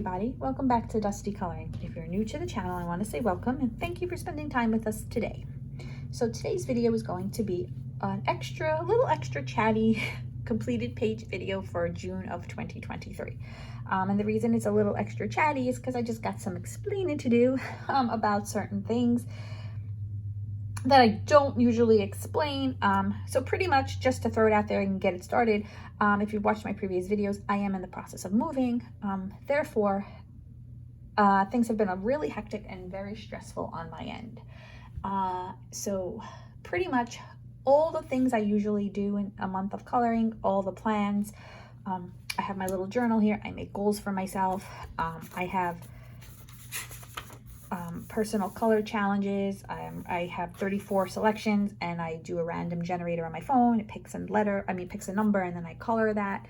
everybody, welcome back to Dusty Coloring. If you're new to the channel, I want to say welcome and thank you for spending time with us today. So today's video is going to be an little extra chatty completed page video for June of 2023. And the reason it's a little extra chatty is because I just got some explaining to do about certain things that I don't usually explain. So pretty much just to throw it out there and get it started, if you've watched my previous videos, I am in the process of moving. Therefore, things have been really hectic and very stressful on my end. So pretty much all the things I usually do in a month of coloring, all the plans. I have my little journal here. I make goals for myself. I have personal color challenges. I have 34 selections and I do a random generator on my phone. It picks picks a number and then I color that.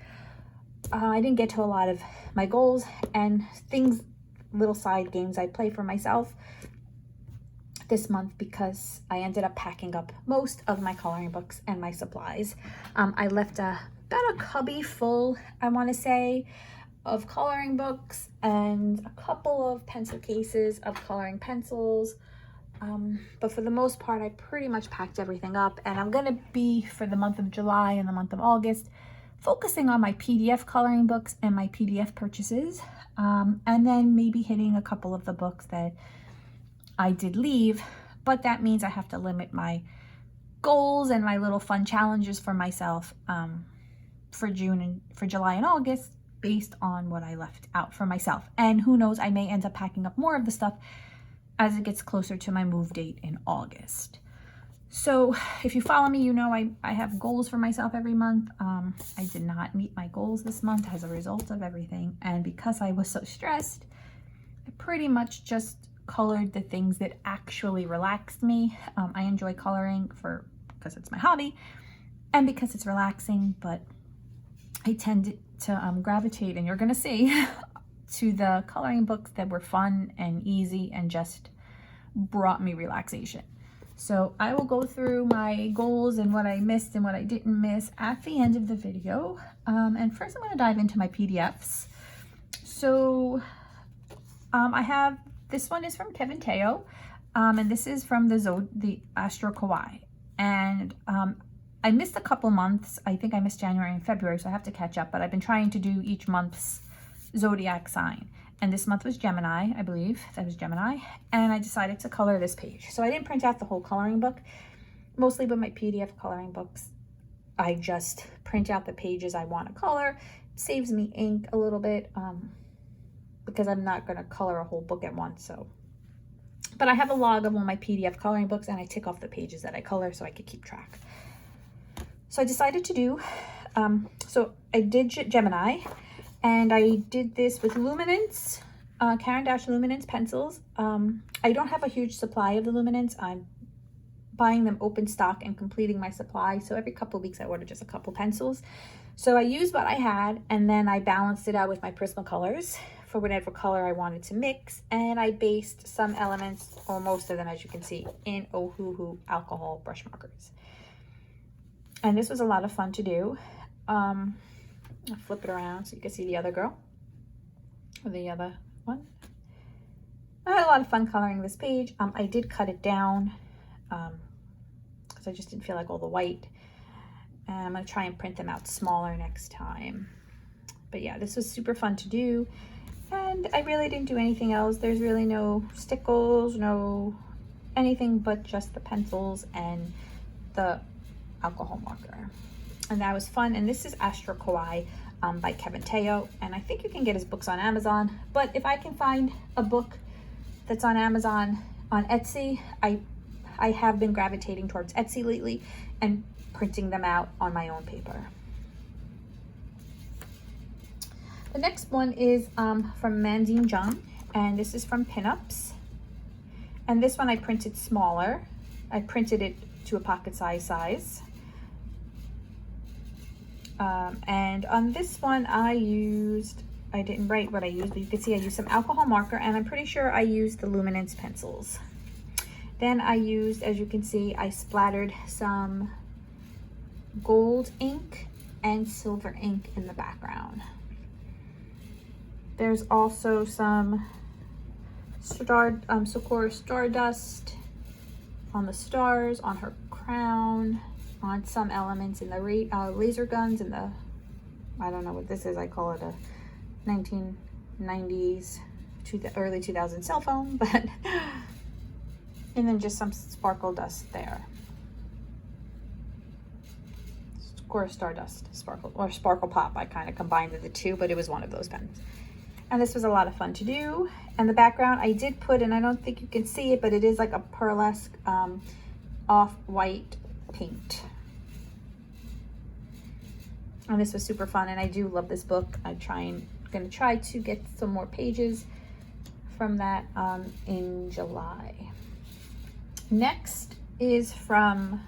I didn't get to a lot of my goals and things, little side games I play for myself this month because I ended up packing up most of my coloring books and my supplies. I left about a cubby full, I want to say, of coloring books and a couple of pencil cases of coloring pencils, but for the most part I pretty much packed everything up, and I'm gonna be, for the month of July and the month of August, focusing on my PDF coloring books and my PDF purchases, and then maybe hitting a couple of the books that I did leave, but that means I have to limit my goals and my little fun challenges for myself for July and August, based on what I left out for myself. And who knows, I may end up packing up more of the stuff as it gets closer to my move date in August. So if you follow me, you know I have goals for myself every month. I did not meet my goals this month as a result of everything. And because I was so stressed, I pretty much just colored the things that actually relaxed me. I enjoy coloring because it's my hobby and because it's relaxing, but I tend to gravitate, and you're gonna see, to the coloring books that were fun and easy and just brought me relaxation. So I will go through my goals and what I missed and what I didn't miss at the end of the video. And first I'm gonna dive into my PDFs. So I have, this one is from Kevin Teo, and this is from the Astro Kawaii. And I missed a couple months. I think I missed January and February, so I have to catch up, but I've been trying to do each month's zodiac sign. And this month was Gemini, I believe. That was Gemini. And I decided to color this page. So I didn't print out the whole coloring book. Mostly with my PDF coloring books, I just print out the pages I want to color. It saves me ink a little bit because I'm not going to color a whole book at once. So, but I have a log of all my PDF coloring books and I tick off the pages that I color so I could keep track. So I decided to do, so I did Gemini, and I did this with Luminance, Caran d'Ache Luminance pencils. I don't have a huge supply of the Luminance. I'm buying them open stock and completing my supply. So every couple of weeks I order just a couple pencils. So I used what I had, and then I balanced it out with my Prismacolors for whatever color I wanted to mix. And I based some elements, or most of them, as you can see, in Ohuhu alcohol brush markers. And this was a lot of fun to do. I'll flip it around so you can see the other girl, or the other one. I had a lot of fun coloring this page. I did cut it down because I just didn't feel like all the white. And I'm gonna try and print them out smaller next time. But yeah, this was super fun to do. And I really didn't do anything else. There's really no stickles, no anything but just the pencils and the alcohol marker, and that was fun. And this is Astro Kawaii by Kevin Teo, and I think you can get his books on Amazon, but if I can find a book that's on Amazon on Etsy, I have been gravitating towards Etsy lately and printing them out on my own paper. The next one is from Mandine Jung, and this is from Pinups, and this one I printed smaller. I printed it to a pocket size. And on this one I didn't write what I used, but you can see I used some alcohol marker, and I'm pretty sure I used the Luminance pencils. Then I used, as you can see, I splattered some gold ink and silver ink in the background. There's also some Sakura Stardust on the stars, on her crown, on some elements in the laser guns and the, I don't know what this is, I call it a 1990s to the early 2000s cell phone, but and then just some sparkle dust there. Sakura Stardust, Sparkle Pop. I kind of combined the two, but it was one of those pens. And this was a lot of fun to do. And the background I did put, and I don't think you can see it, but it is like a pearlesque off-white paint. And this was super fun, and I do love this book. I'm gonna try to get some more pages from that in July. Next is from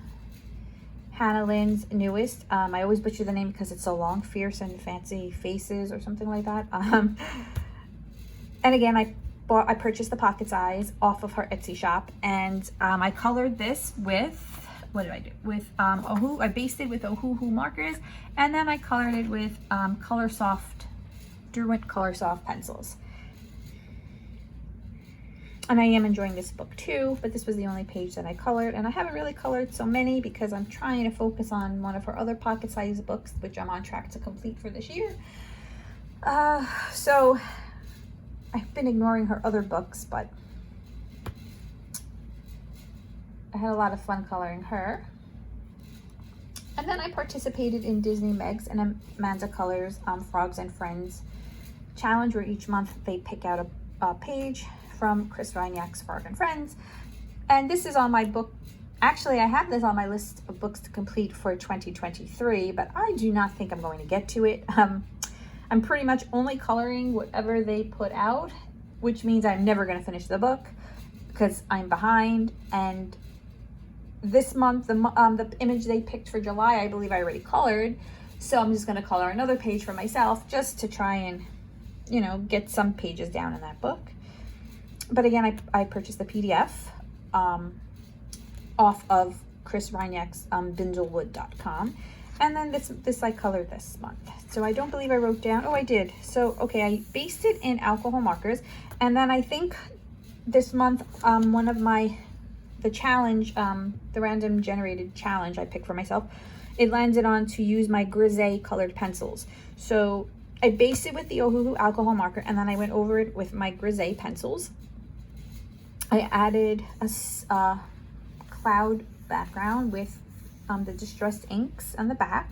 Hannah Lynn's newest. I always butcher the name because it's so long, Fierce and Fancy Faces or something like that. And again, I purchased the pocket size off of her Etsy shop, and I colored this with, what did I do? With I based it with Ohuhu markers, and then I colored it with Derwent Color Soft pencils. And I am enjoying this book too, but this was the only page that I colored, and I haven't really colored so many because I'm trying to focus on one of her other pocket size books, which I'm on track to complete for this year. So I've been ignoring her other books, but I had a lot of fun coloring her. And then I participated in Disney Megs and Amanda Colors Frogs and Friends challenge, where each month they pick out a page from Chris Ryniak's Frog and Friends. And this is on my book. Actually, I have this on my list of books to complete for 2023, but I do not think I'm going to get to it. I'm pretty much only coloring whatever they put out, which means I'm never going to finish the book because I'm behind. And this month, the image they picked for July, I believe I already colored. So I'm just going to color another page for myself just to try and, you know, get some pages down in that book. But again, I purchased the PDF off of Chris Ryniak's bindlewood.com. And then this I colored this month. So I don't believe I wrote down, oh, I did. So, okay, I based it in alcohol markers. And then I think this month, one of the challenge, the random generated challenge I picked for myself, it landed on to use my Grisaille colored pencils. So I based it with the Ohuhu alcohol marker, and then I went over it with my Grisaille pencils. I added a cloud background with the distressed inks on the back.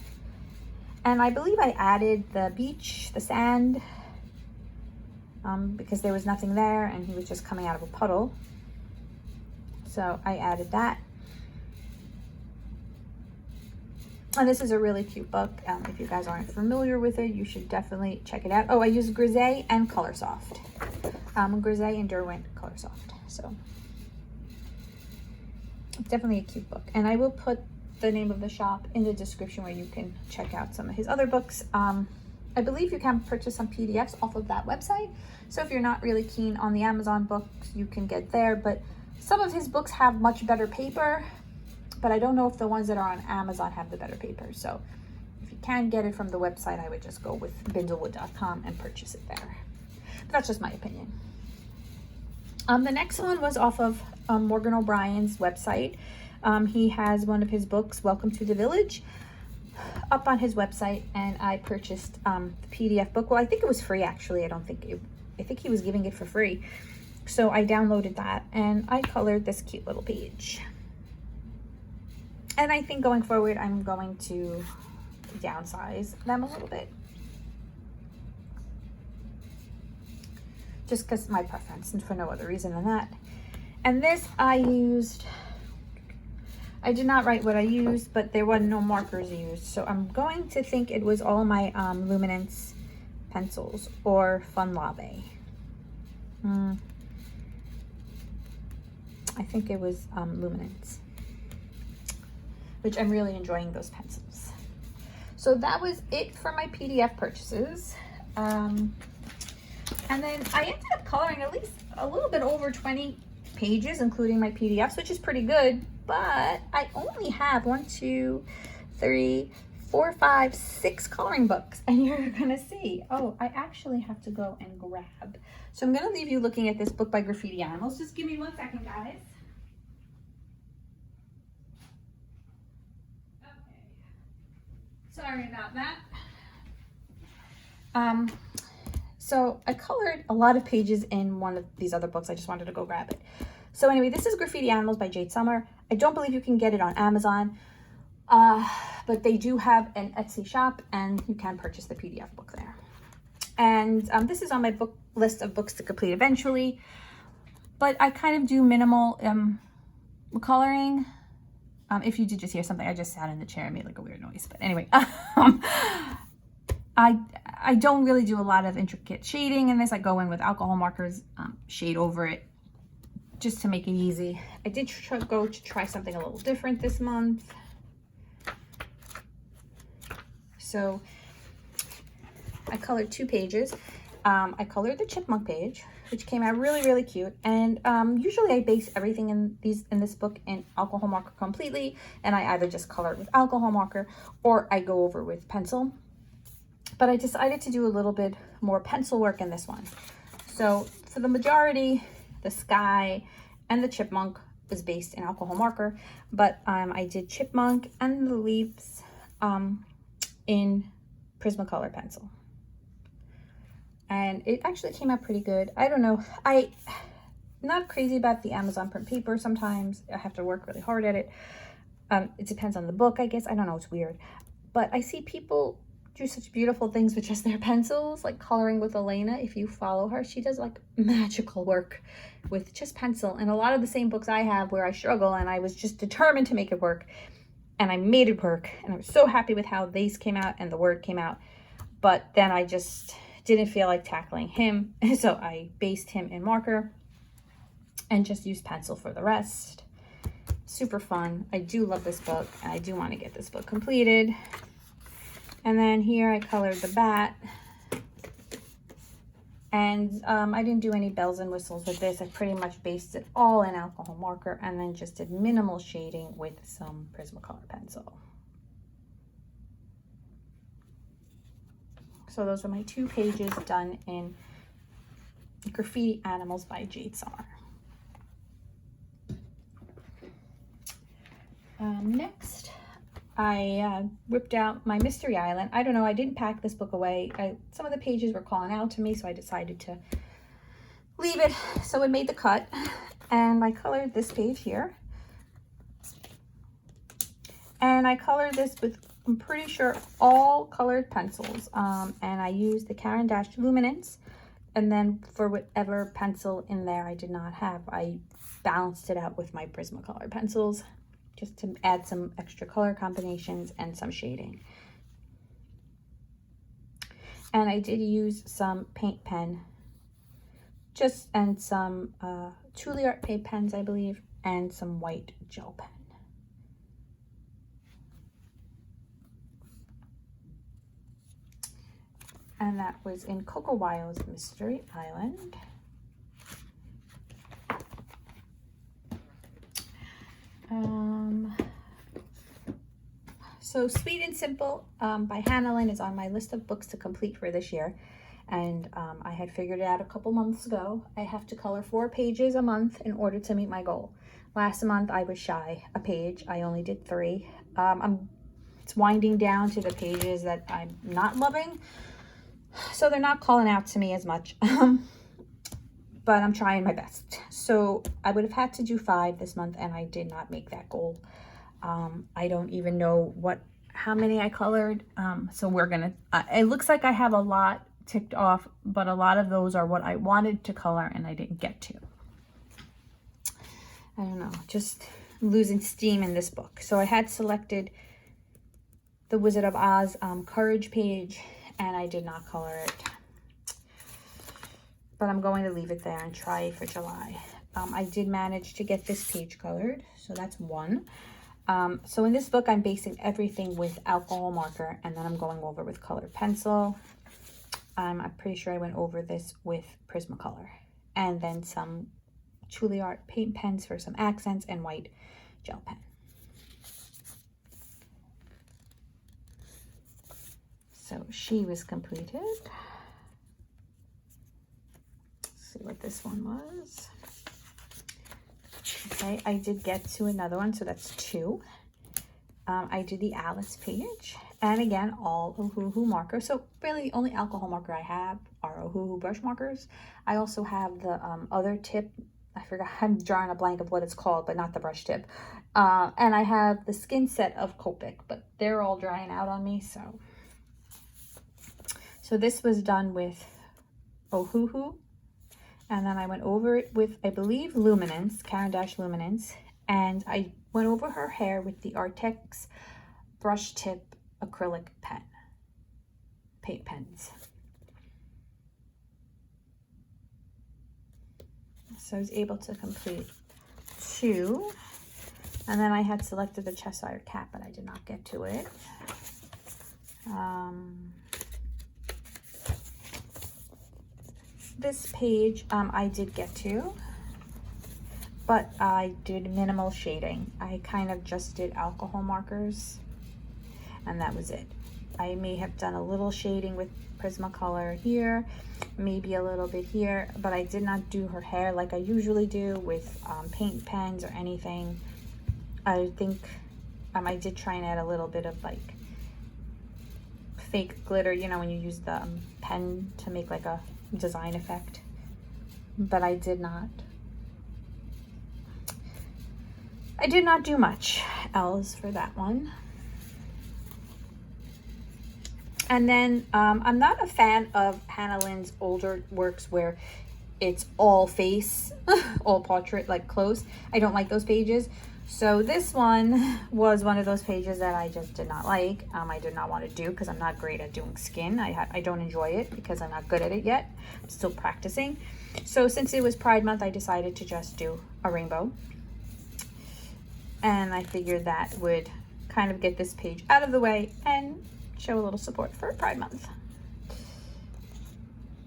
And I believe I added the beach, the sand, because there was nothing there and he was just coming out of a puddle. So I added that. And this is a really cute book. If you guys aren't familiar with it, you should definitely check it out. Oh, I used Grisaille and Color Soft. Grisaille and Derwent Color Soft. So it's definitely a cute book. And I will put the name of the shop in the description where you can check out some of his other books. I believe you can purchase some PDFs off of that website. So if you're not really keen on the Amazon books, you can get there. But some of his books have much better paper, but I don't know if the ones that are on Amazon have the better paper. So if you can get it from the website, I would just go with bindlewood.com and purchase it there. But that's just my opinion. The next one was off of Morgan O'Brien's website. He has one of his books, Welcome to the Village, up on his website, and I purchased the PDF book. Well, I think it was free, actually. I think he was giving it for free. So I downloaded that, and I colored this cute little page. And I think going forward, I'm going to downsize them a little bit. Just because my preference, and for no other reason than that. And this I did not write what I used, but there were no markers used. So I'm going to think it was all my Luminance pencils or Fun Lave. I think it was Luminance, which I'm really enjoying those pencils. So that was it for my PDF purchases. And then I ended up coloring at least a little bit over 20 pages, including my PDFs, which is pretty good. But I only have 1, 2, 3, 4, 5, 6 coloring books, and you're gonna see. Oh, I actually have to go and grab. So I'm gonna leave you looking at this book by Graffiti Animals. Just give me 1 second, guys. Okay. Sorry about that. So I colored a lot of pages in one of these other books. I just wanted to go grab it. So anyway, this is Graffiti Animals by Jade Summer. I don't believe you can get it on Amazon, but they do have an Etsy shop, and you can purchase the PDF book there. And this is on my book list of books to complete eventually, but I kind of do minimal coloring. If you did just hear something, I just sat in the chair and made like a weird noise. But anyway, I don't really do a lot of intricate shading in this. I go in with alcohol markers, shade over it, just to make it easy. I did try something a little different this month. So I colored 2 pages. I colored the chipmunk page, which came out really, really cute. And usually I base everything in this book in alcohol marker completely, and I either just color it with alcohol marker or I go over with pencil. But I decided to do a little bit more pencil work in this one. So for the majority, the sky and the chipmunk was based in alcohol marker, but I did chipmunk and the leaves in Prismacolor pencil. And it actually came out pretty good. I don't know, I'm not crazy about the Amazon print paper. Sometimes I have to work really hard at it. It depends on the book, I guess. I don't know, it's weird. But I see people do such beautiful things with just their pencils, like coloring with Elena. If you follow her, she does like magical work with just pencil. And a lot of the same books I have where I struggle, and I was just determined to make it work, and I made it work, and I was so happy with how these came out and the word came out. But then I just didn't feel like tackling him, so I based him in marker and just used pencil for the rest. Super fun. I do love this book, and I do want to get this book completed. And then here I colored the bat, and I didn't do any bells and whistles with this. I pretty much based it all in alcohol marker and then just did minimal shading with some Prismacolor pencil. So those are my 2 pages done in Graffiti Animals by Jade Summer. Next, I whipped out my Mystery Island. I don't know, I didn't pack this book away. Some of the pages were calling out to me, so I decided to leave it. So it made the cut, and I colored this page here. And I colored this with, I'm pretty sure, all colored pencils. And I used the Caran d'Ache Luminance. And then for whatever pencil in there I did not have, I balanced it out with my Prismacolor pencils, just to add some extra color combinations and some shading. And I did use some paint pen, and some Juilliard paint pens, I believe, and some white gel pen. And that was in Coco Wild's Mystery Island. So Sweet and Simple by Hannah Lynn is on my list of books to complete for this year. And I had figured it out a couple months ago. I have to color 4 pages a month in order to meet my goal. Last month I was shy a page. I only did 3. It's winding down to the pages that I'm not loving, so they're not calling out to me as much. But I'm trying my best. So I would have had to do 5 this month, and I did not make that goal. I don't even know how many I colored. So we're gonna, it looks like I have a lot ticked off, but a lot of those are what I wanted to color and I didn't get to. I don't know, just losing steam in this book. So I had selected the Wizard of Oz Courage page, and I did not color it. But I'm going to leave it there and try for July. I did manage to get this page colored, so that's 1. So in this book, I'm basing everything with alcohol marker, and then I'm going over with colored pencil. I'm pretty sure I went over this with Prismacolor, and then some Juilliard paint pens for some accents and white gel pen. So she was completed. Let's see what this one was. Okay, I did get to another one, so that's 2. I did the Alice page, and again, all Ohuhu markers. So really the only alcohol marker I have are Ohuhu brush markers. I also have the other tip. I forgot, I'm drawing a blank of what it's called, but not the brush tip. And I have the skin set of Copic, but they're all drying out on me, so this was done with Ohuhu, and then I went over it with, I believe, Luminance, Caran d'Ache Luminance, and I went over her hair with the Artex brush tip acrylic pen, paint pens. So I was able to complete 2, and then I had selected the Cheshire Cat, but I did not get to it. This page I did get to, but I did minimal shading. I kind of just did alcohol markers, and that was it. I may have done a little shading with Prismacolor here, maybe a little bit here, but I did not do her hair like I usually do with paint pens or anything. I think I did try and add a little bit of like fake glitter, you know, when you use the pen to make like a design effect, but I did not do much else for that one. And then I'm not a fan of Hannah Lynn's older works where it's all face, all portrait, like close. I don't like those pages. So this one was one of those pages that I just did not like. I did not want to do because I'm not great at doing skin. I don't enjoy it because I'm not good at it yet. I'm still practicing. So since it was Pride Month, I decided to just do a rainbow. And I figured that would kind of get this page out of the way and show a little support for Pride Month.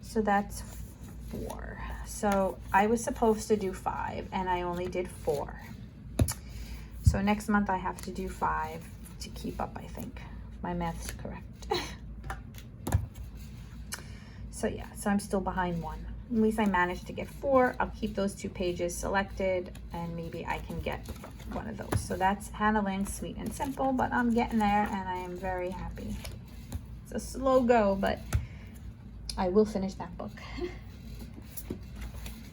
So that's 4. So I was supposed to do 5 and I only did 4. So next month I have to do 5 to keep up, I think. My math's correct. So yeah, so I'm still behind 1. At least I managed to get 4. I'll keep those 2 pages selected and maybe I can get one of those. So that's Hannah Lynn's Sweet and Simple, but I'm getting there and I am very happy. It's a slow go, but I will finish that book.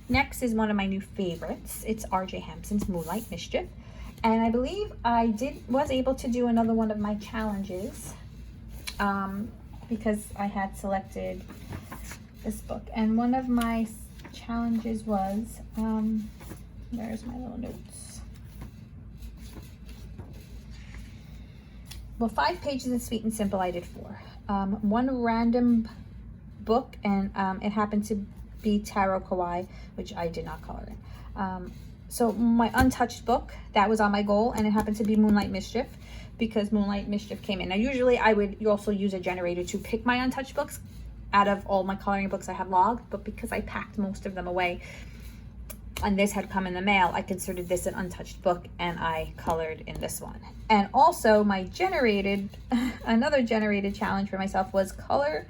Next is one of my new favorites. It's R.J. Hampson's Moonlight Mischief. And I believe I was able to do another one of my challenges because I had selected this book. And one of my challenges was, there's my little notes. Well, 5 pages in Sweet and Simple, I did 4. One random book, and it happened to be Astro Kawaii, which I did not color in. So my untouched book, that was on my goal, and it happened to be Moonlight Mischief because Moonlight Mischief came in. Now, usually I would also use a generator to pick my untouched books out of all my coloring books I have logged, but because I packed most of them away and this had come in the mail, I considered this an untouched book and I colored in this one. And also my another generated challenge for myself was color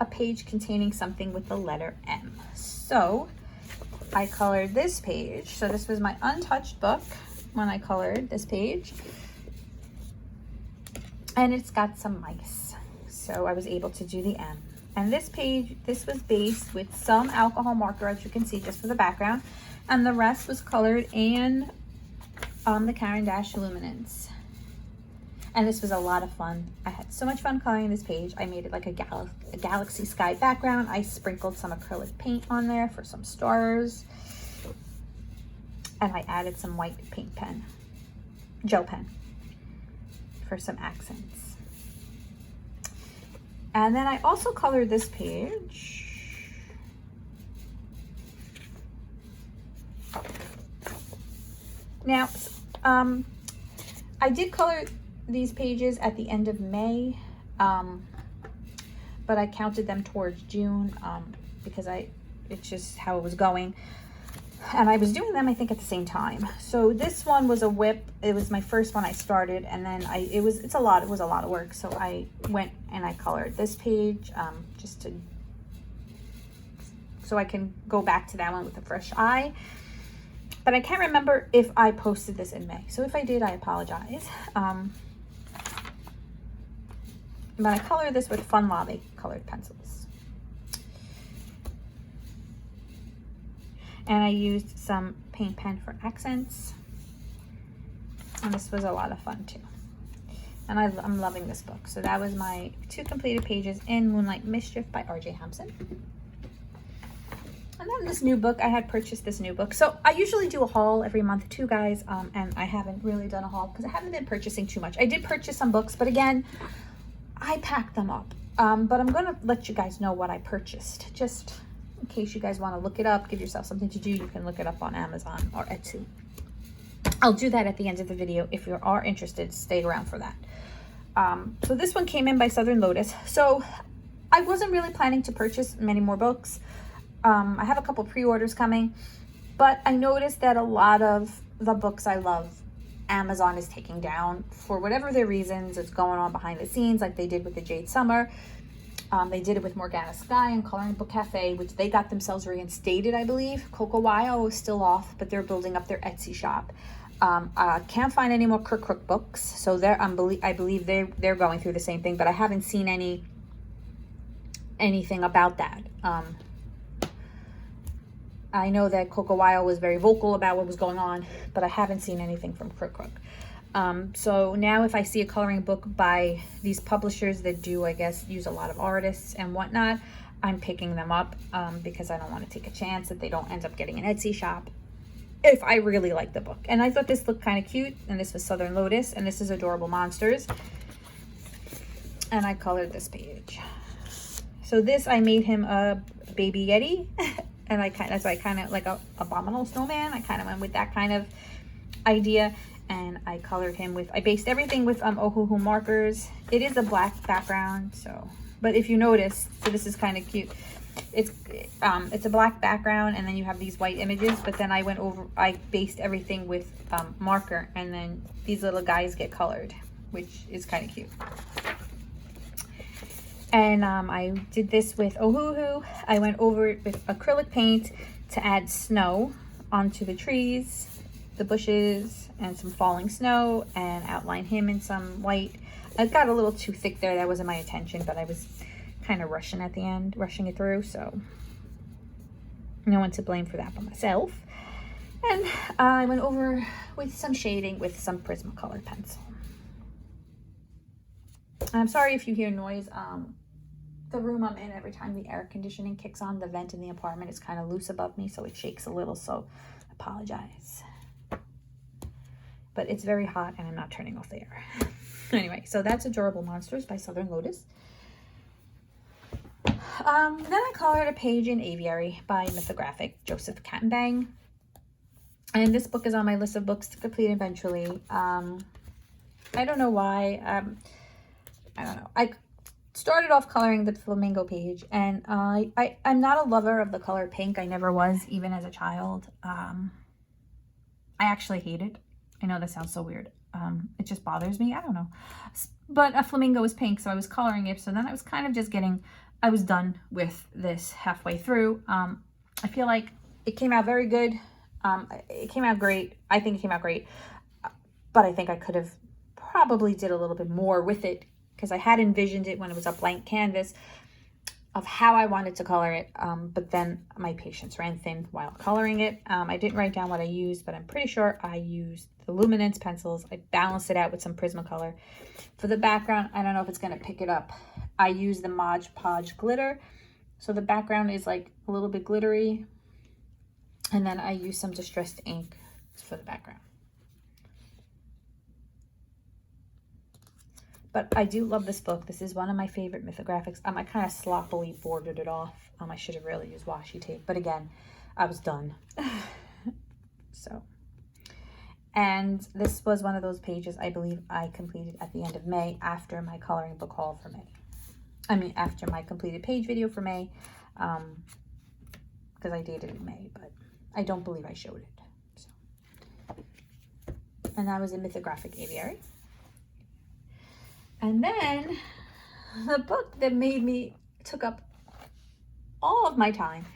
a page containing something with the letter M. So I colored this page. So this was my untouched book when I colored this page. And it's got some mice. So I was able to do the M. And this page, this was based with some alcohol marker, as you can see, just for the background. And the rest was colored in the Caran d'Ache Luminance. And this was a lot of fun. I had so much fun coloring this page. I made it like a galaxy sky background. I sprinkled some acrylic paint on there for some stars. And I added some white paint pen, gel pen, for some accents. And then I also colored this page. Now, I did color these pages at the end of May, but I counted them towards June because it's just how it was going. And I was doing them, I think, at the same time. So this one was a whip. It was my first one I started, and then it was a lot of work. So I went and I colored this page just to, so I can go back to that one with a fresh eye. But I can't remember if I posted this in May. So if I did, I apologize. But I colored this with Fun Lave colored pencils. And I used some paint pen for accents. And this was a lot of fun too. And I'm loving this book. So that was my 2 completed pages in Moonlight Mischief by R.J. Hampson. And then this new book, I had purchased this new book. So I usually do a haul every month too, guys. And I haven't really done a haul because I haven't been purchasing too much. I did purchase some books, but again, I packed them up. But I'm going to let you guys know what I purchased. Just in case you guys want to look it up, give yourself something to do. You can look it up on Amazon or Etsy. I'll do that at the end of the video. If you are interested, stay around for that. So this one came in by Southern Lotus. So I wasn't really planning to purchase many more books. I have a couple pre-orders coming, but I noticed that a lot of the books I love, Amazon is taking down for whatever their reasons. It's going on behind the scenes, like they did with the Jade Summer. They did it with Morgana Sky and Coloring Book Cafe, which they got themselves reinstated, I believe. Kawaii is still off, but they're building up their Etsy shop. I can't find any more Crook books, so I believe they're going through the same thing, but I haven't seen anything about that. I know that Kawaii was very vocal about what was going on, but I haven't seen anything from Crook. So now if I see a coloring book by these publishers that do, I guess, use a lot of artists and whatnot, I'm picking them up because I don't want to take a chance that they don't end up getting an Etsy shop if I really like the book. And I thought this looked kind of cute, and this was Southern Lotus, and this is Adorable Monsters. And I colored this page. So this, I made him a baby Yeti. And that's why I kind of like a abominable snowman. I kind of went with that kind of idea, and I colored him with, I based everything with Ohuhu markers. It is a black background, so, but if you notice, so this is kind of cute. It's a black background, and then you have these white images, but then I based everything with marker, and then these little guys get colored, which is kind of cute. And I did this with Ohuhu. I went over it with acrylic paint to add snow onto the trees, the bushes, and some falling snow, and outline him in some white. It got a little too thick there. That wasn't my intention, but I was kind of rushing at the end, rushing it through, so no one to blame for that but myself. And I went over with some shading with some Prismacolor pencil. I'm sorry if you hear noise. The room I'm in, every time the air conditioning kicks on, the vent in the apartment is kind of loose above me, so it shakes a little, so I apologize. But it's very hot, and I'm not turning off the air. Anyway, so that's Adorable Monsters by Southern Lotus. Then I colored a page in Aviary by Mythographic, Joseph Cattenbang. And this book is on my list of books to complete eventually. I don't know why. I don't know. I started off coloring the flamingo page, and I'm not a lover of the color pink. I never was, even as a child. I actually hate it. I know that sounds so weird. It just bothers me. I don't know. But a flamingo is pink, so I was coloring it. So then I was kind of just I was done with this halfway through. I feel like it came out very good. It came out great. I think it came out great. But I think I could have probably did a little bit more with it, because I had envisioned it when it was a blank canvas of how I wanted to color it, but then my patience ran thin while coloring it. I didn't write down what I used, but I'm pretty sure I used the Luminance pencils. I balanced it out with some Prismacolor. For the background, I don't know if it's going to pick it up. I used the Mod Podge glitter, so the background is like a little bit glittery, and then I used some distressed ink for the background. But I do love this book. This is one of my favorite mythographics. I kind of sloppily bordered it off. I should have really used washi tape. But again, I was done. So, and this was one of those pages I believe I completed at the end of May after my coloring book haul for May. After my completed page video for May. Because I dated in May. But I don't believe I showed it. So. And that was a Mythographic Aviary. And then the book that took up all of my time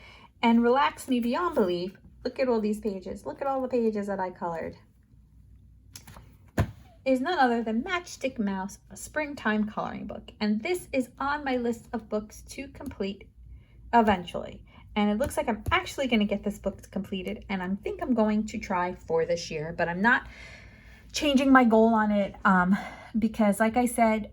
and relaxed me beyond belief. Look at all these pages. Look at all the pages that I colored. Is none other than Matchstick Mouse, a springtime coloring book. And this is on my list of books to complete eventually. And it looks like I'm actually going to get this book completed, and I think I'm going to try for this year, but I'm not changing my goal on it because, like I said,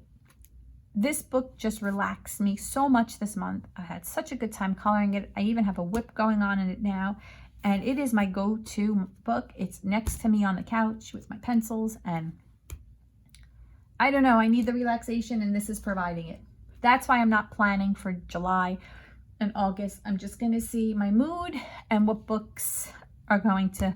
this book just relaxed me so much this month. I had such a good time coloring it. I even have a whip going on in it now, and it is my go-to book. It's next to me on the couch with my pencils, and I don't know, I need the relaxation, and this is providing it. That's why I'm not planning for July and August. I'm just going to see my mood and what books are going to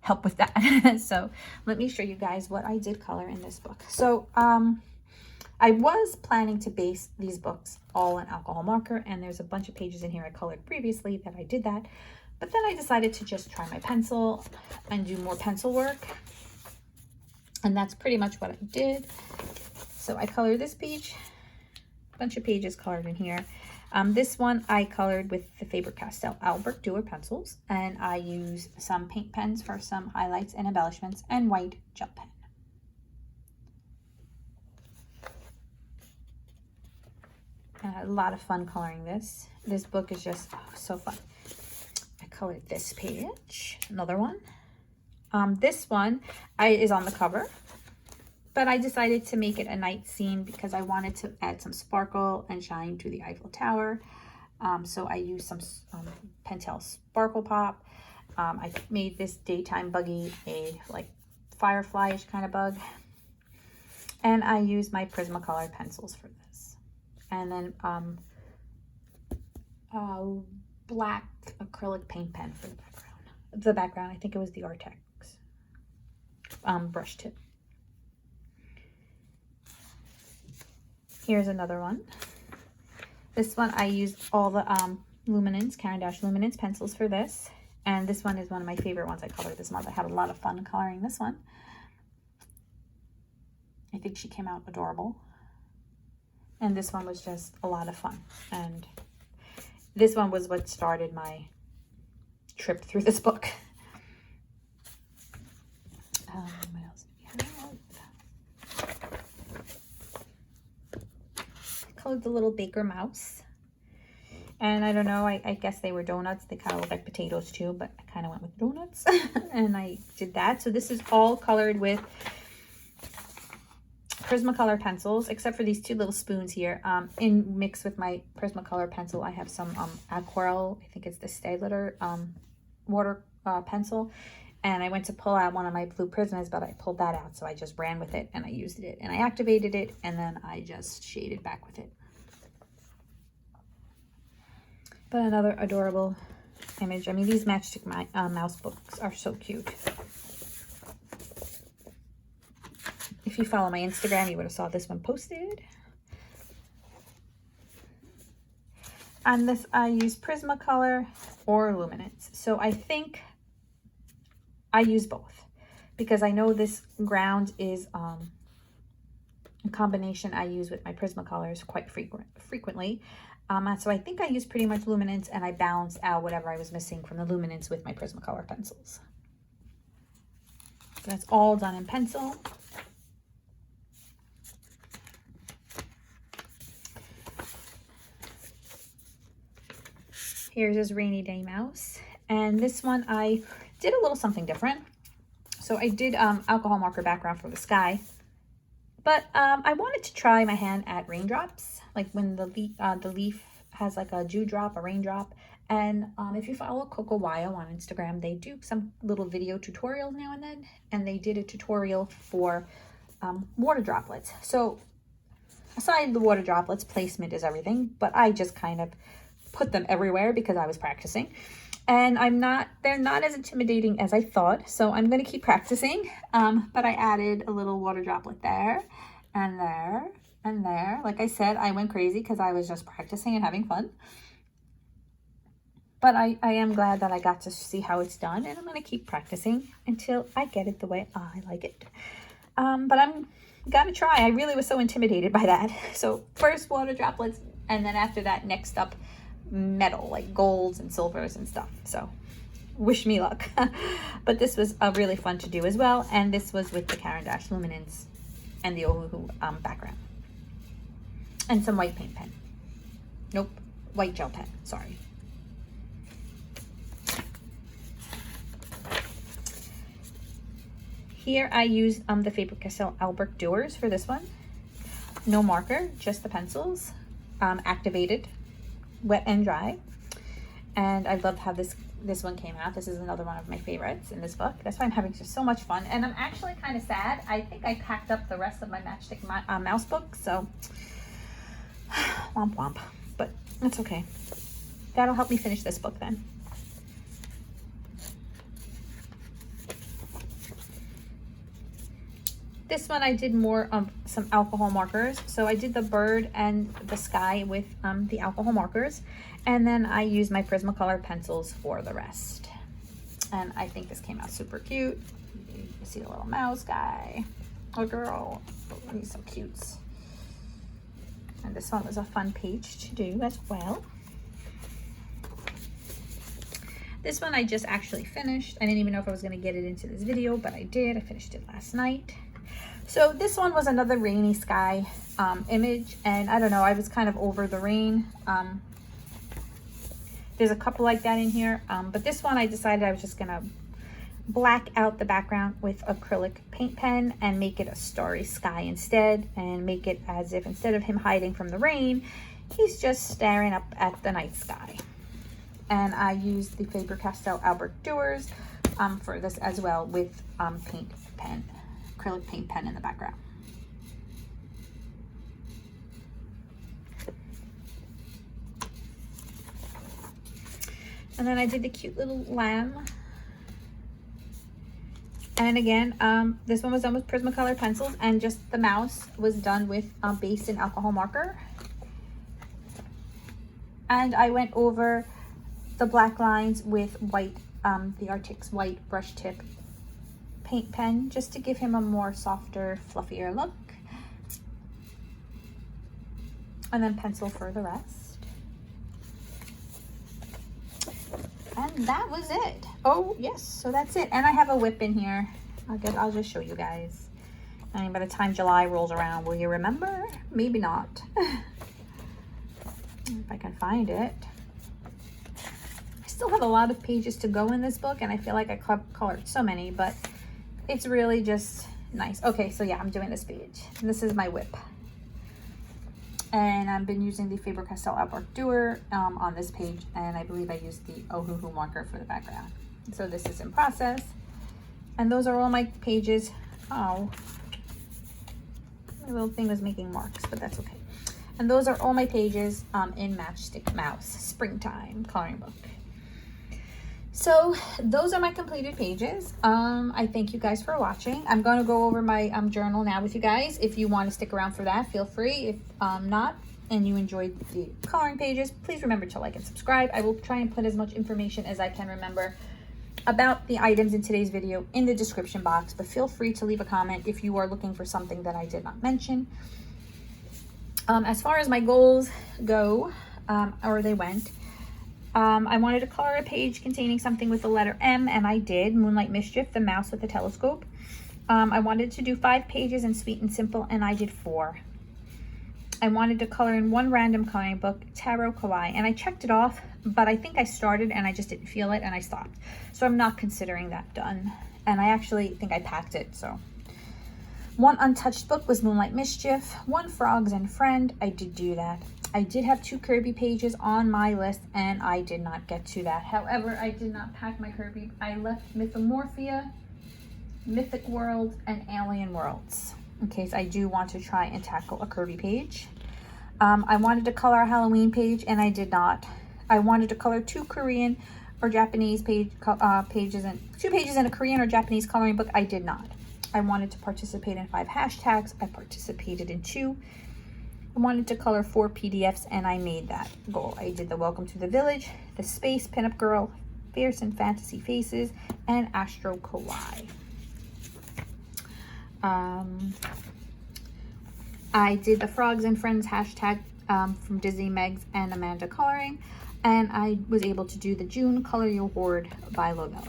help with that. So let me show you guys what I did color in this book. So I was planning to base these books all in alcohol marker, and there's a bunch of pages in here I colored previously that I did that. But then I decided to just try my pencil and do more pencil work. And that's pretty much what I did. So I colored this page, a bunch of pages colored in here. This one I colored with the Faber-Castell Albert Duer pencils, and I used some paint pens for some highlights and embellishments, and white gel pen. I had a lot of fun coloring this. This book is just so fun. I colored this page, another one. This one is on the cover, but I decided to make it a night scene because I wanted to add some sparkle and shine to the Eiffel Tower. So I used some Pentel Sparkle Pop. I made this daytime buggy a like firefly-ish kind of bug. And I used my Prismacolor pencils for this. And then black acrylic paint pen for the background. The background, I think it was the Artex brush tip. Here's another one. This one I used all the Luminance, Caran d'Ache Luminance pencils for this. And this one is one of my favorite ones I colored this month. I had a lot of fun coloring this one. I think she came out adorable. And this one was just a lot of fun. And this one was what started my trip through this book. What else do we have? I colored the little baker mouse. And I don't know, I guess they were donuts. They kind of look like potatoes too, but I kind of went with donuts. And I did that. So this is all colored with Prismacolor pencils, except for these two little spoons here. In mixed with my Prismacolor pencil, I have some Aquarelle, I think it's the Staedtler water pencil. And I went to pull out one of my blue Prismas, but I pulled that out. So I just ran with it and I used it and I activated it, and then I just shaded back with it. But another adorable image. I mean, these Matchstick Mouse books are so cute. If you follow my Instagram, you would have saw this one posted. On this, I use Prismacolor or Luminance. So I think I use both because I know this ground is a combination I use with my Prismacolors quite frequently. So I think I use pretty much Luminance, and I balanced out whatever I was missing from the Luminance with my Prismacolor pencils. So that's all done in pencil. Here's this rainy day mouse. And this one I did a little something different. So I did alcohol marker background for the sky. But I wanted to try my hand at raindrops. Like when the leaf has like a dewdrop, a raindrop. And if you follow Coco Wyo on Instagram, they do some little video tutorials now and then. And they did a tutorial for water droplets. So aside the water droplets, placement is everything. But I just kind of put them everywhere because I was practicing. And they're not as intimidating as I thought. So I'm going to keep practicing. But I added a little water droplet there and there and there. Like I said, I went crazy because I was just practicing and having fun. But I am glad that I got to see how it's done, and I'm going to keep practicing until I get it the way I like it. But I'm gonna try. I really was so intimidated by that. So first water droplets, and then after that, next up, metal, like golds and silvers and stuff. So wish me luck. But this was really fun to do as well, and this was with the Caran d'Ache Luminance and the Ohuhu background. And some white paint pen. Nope, white gel pen, sorry. Here I used the Faber-Castell Albrecht Doers for this one. No marker, just the pencils, activated, wet and dry. And I loved how this one came out. This is another one of my favorites in this book. That's why I'm having just so much fun. And I'm actually kind of sad. I think I packed up the rest of my Matchstick mouse book, so womp womp. But that's okay. That'll help me finish this book then. This one I did more some alcohol markers. So I did the bird and the sky with the alcohol markers. And then I used my Prismacolor pencils for the rest. And I think this came out super cute. You see the little mouse guy or girl. Oh, he's so cute. And this one was a fun page to do as well. This one I just actually finished. I didn't even know if I was going to get it into this video, but I did. I finished it last night. So this one was another rainy sky image, and I don't know, I was kind of over the rain. There's a couple like that in here, but this one I decided I was just gonna black out the background with acrylic paint pen and make it a starry sky instead, and make it as if instead of him hiding from the rain, he's just staring up at the night sky. And I used the Faber-Castell Albrecht Doers for this as well with paint pen. Acrylic paint pen in the background. And then I did the cute little lamb. And again, this one was done with Prismacolor pencils, and just the mouse was done with base and alcohol marker. And I went over the black lines with white, the Arctic's white brush tip paint pen, just to give him a more softer, fluffier look. And then pencil for the rest. And that was it. Oh yes, so that's it. And I have a whip in here. I'll just show you guys. I mean, by the time July rolls around, will you remember? Maybe not. If I can find it. I still have a lot of pages to go in this book, and I feel like I colored so many, but it's really just nice. Okay, so yeah, I'm doing this page. And this is my whip. And I've been using the Faber-Castell Albrecht Doer on this page, and I believe I used the Ohuhu marker for the background. So this is in process. And those are all my pages. Oh, my little thing was making marks, but that's okay. And those are all my pages in Matchstick Mouse Springtime coloring book. So those are my completed pages. I thank you guys for watching. I'm going to go over my journal now with you guys. If you want to stick around for that, feel free. If not, and you enjoyed the coloring pages, please remember to like and subscribe. I will try and put as much information as I can remember about the items in today's video in the description box, but feel free to leave a comment if you are looking for something that I did not mention. As far as my goals go, or they went, I wanted to color a page containing something with the letter M, and I did. Moonlight Mischief, the mouse with the telescope. I wanted to do 5 pages in Sweet and Simple, and I did 4. I wanted to color in one random coloring book, Astro Kawaii, and I checked it off, but I think I started and I just didn't feel it and I stopped. So I'm not considering that done. And I actually think I packed it, so. One untouched book was Moonlight Mischief. 1 Frogs and Friend, I did do that. I did have 2 Kirby pages on my list, and I did not get to that. However, I did not pack my Kirby. I left Mythomorphia, Mythic World, and Alien Worlds, in case I do want to try and tackle a Kirby page. I wanted to color a Halloween page, and I did not. I wanted to color 2 Korean or Japanese pages, and 2 pages in a Korean or Japanese coloring book. I did not. I wanted to participate in 5 hashtags. I participated in 2. I wanted to color 4 PDFs, and I made that goal. I did the Welcome to the Village, the Space, Pinup Girl, Fierce and Fantasy Faces, and Astro Kawaii. I did the Frogs and Friends hashtag from Disney Megs and Amanda Coloring, and I was able to do the June Color Your Hoard by Lovella.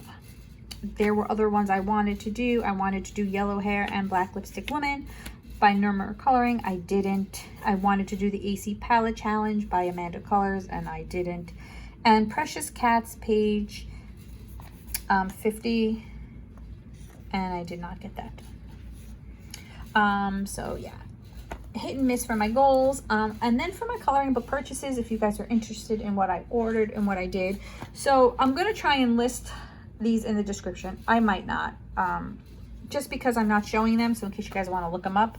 There were other ones I wanted to do. I wanted to do Yellow Hair and Black Lipstick Woman by Nurmer Coloring. I didn't. I wanted to do the AC Palette Challenge by Amanda Colors, and I didn't. And Precious Cats page 50, and I did not get that done. So yeah, hit and miss for my goals. And then for my coloring book purchases, if you guys are interested in what I ordered and what I did. So I'm going to try and list these in the description. I might not, just because I'm not showing them, so in case you guys want to look them up.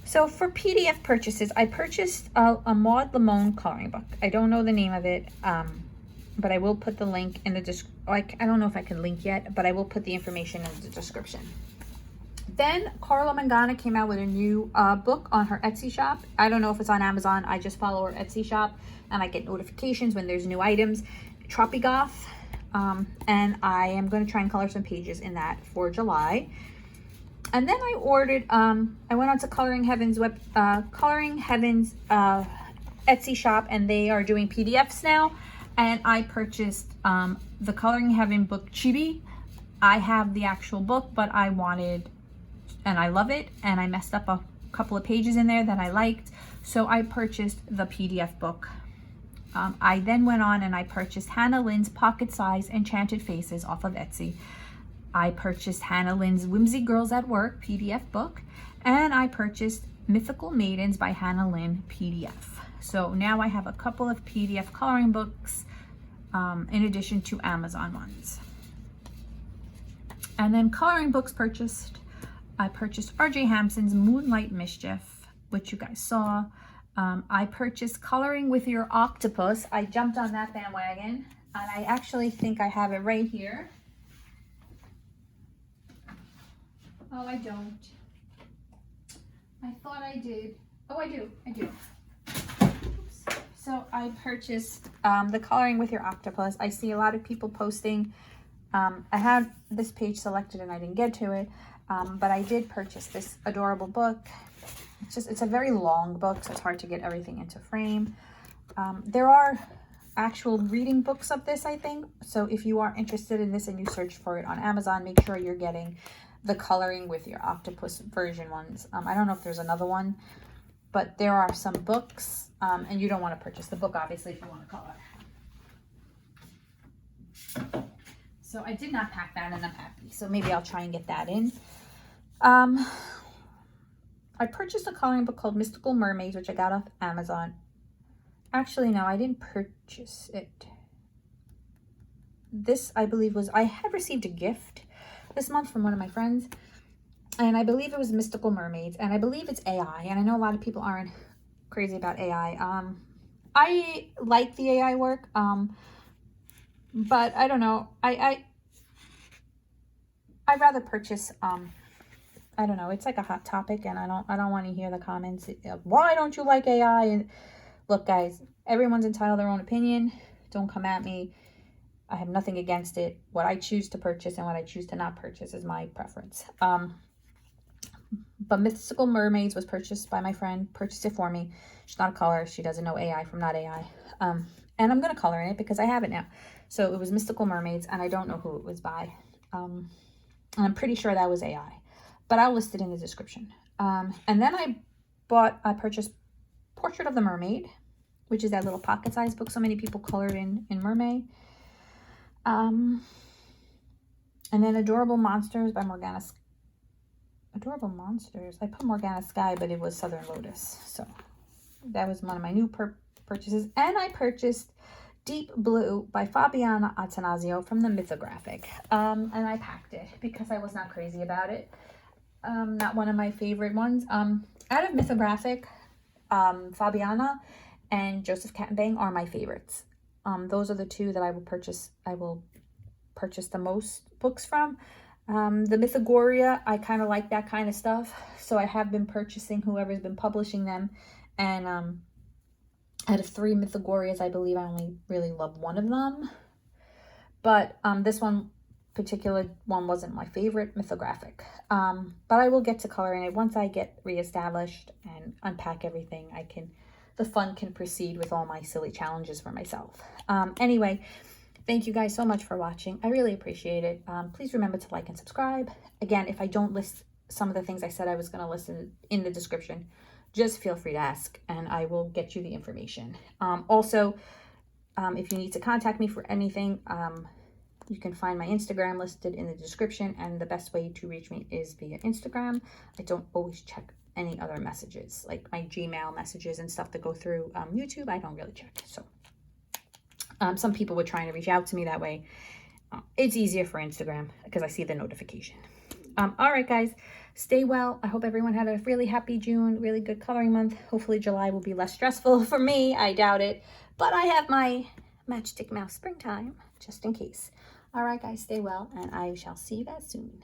So for PDF purchases, I purchased a Maud Lamone coloring book. I don't know the name of it, but I will put the link in the I don't know if I can link yet, but I will put the information in the description. Then Karla Mangana came out with a new book on her Etsy shop. I don't know if it's on Amazon. I just follow her Etsy shop, and I get notifications when there's new items. Tropigoth. And I am going to try and color some pages in that for July. And then I ordered, I went on to Coloring Heaven's Etsy shop, and they are doing PDFs now. And I purchased the Coloring Heaven book Chibi. I have the actual book, but I wanted, and I love it, and I messed up a couple of pages in there that I liked. So I purchased the PDF book. I then went on and I purchased Hannah Lynn's Pocket Size Enchanted Faces off of Etsy. I purchased Hannah Lynn's Whimsy Girls at Work PDF book, and I purchased Mythical Maidens by Hannah Lynn PDF. So now I have a couple of PDF coloring books in addition to Amazon ones. And then coloring books purchased. I purchased R.J. Hampson's Moonlight Mischief, which you guys saw. I purchased Coloring with Your Octopus. I jumped on that bandwagon, and I actually think I have it right here. Oh, I don't. I thought I did. Oh, I do. Oops. So I purchased the Coloring with Your Octopus. I see a lot of people posting. I had this page selected and I didn't get to it, but I did purchase this adorable book. It's a very long book, so it's hard to get everything into frame. There are actual reading books of this, I think. So if you are interested in this and you search for it on Amazon, make sure you're getting the Coloring with Your Octopus version ones. I don't know if there's another one, but there are some books, and you don't want to purchase the book, obviously, if you want to color. So I did not pack that, and I'm happy. So maybe I'll try and get that in. I purchased a coloring book called Mystical Mermaids, which I got off Amazon. Actually, no, I didn't purchase it. This, I believe, I had received a gift this month from one of my friends, and I believe it was Mystical Mermaids, and I believe it's AI, and I know a lot of people aren't crazy about AI. I like the AI work, but I don't know. I'd rather purchase, I don't know, it's like a hot topic, and I don't want to hear the comments of, why don't you like AI? And look, guys, everyone's entitled to their own opinion. Don't come at me. I have nothing against it. What I choose to purchase and what I choose to not purchase is my preference. But Mystical Mermaids was purchased by my friend, purchased it for me. She's not a colorist. She doesn't know AI from not AI. And I'm going to color in it because I have it now. So it was Mystical Mermaids, and I don't know who it was by. And I'm pretty sure that was AI. But I'll list it in the description. And then I purchased Portrait of the Mermaid, which is that little pocket-sized book so many people colored in Mermaid. And then Adorable Monsters by Morgana. Adorable Monsters. I put Morgana Sky, but it was Southern Lotus. So that was one of my new purchases. And I purchased Deep Blue by Fabiana Attanasio from the Mythographic. And I packed it because I was not crazy about it. Not one of my favorite ones. Out of Mythographic, Fabiana and Joseph Cattenbang are my favorites. Those are the two that I will purchase the most books from. The Mythagoria, I kind of like that kind of stuff, so I have been purchasing whoever's been publishing them, And out of 3 Mythogorias, I believe I only really love one of them. But this particular one wasn't my favorite mythographic. But I will get to coloring it once I get reestablished and unpack everything. The fun can proceed with all my silly challenges for myself. Anyway, thank you guys so much for watching. I really appreciate it. Please remember to like and subscribe. Again, if I don't list some of the things I said I was going to list in the description, just feel free to ask and I will get you the information. Also, if you need to contact me for anything, you can find my Instagram listed in the description, and the best way to reach me is via Instagram. I don't always check any other messages, like my Gmail messages and stuff that go through YouTube. I don't really check. So some people were trying to reach out to me that way. It's easier for Instagram because I see the notification. All right, guys, stay well. I hope everyone had a really happy June, really good coloring month. Hopefully July will be less stressful for me. I doubt it, but I have my Matchstick Mouse Springtime just in case. All right, guys, stay well, and I shall see you guys soon.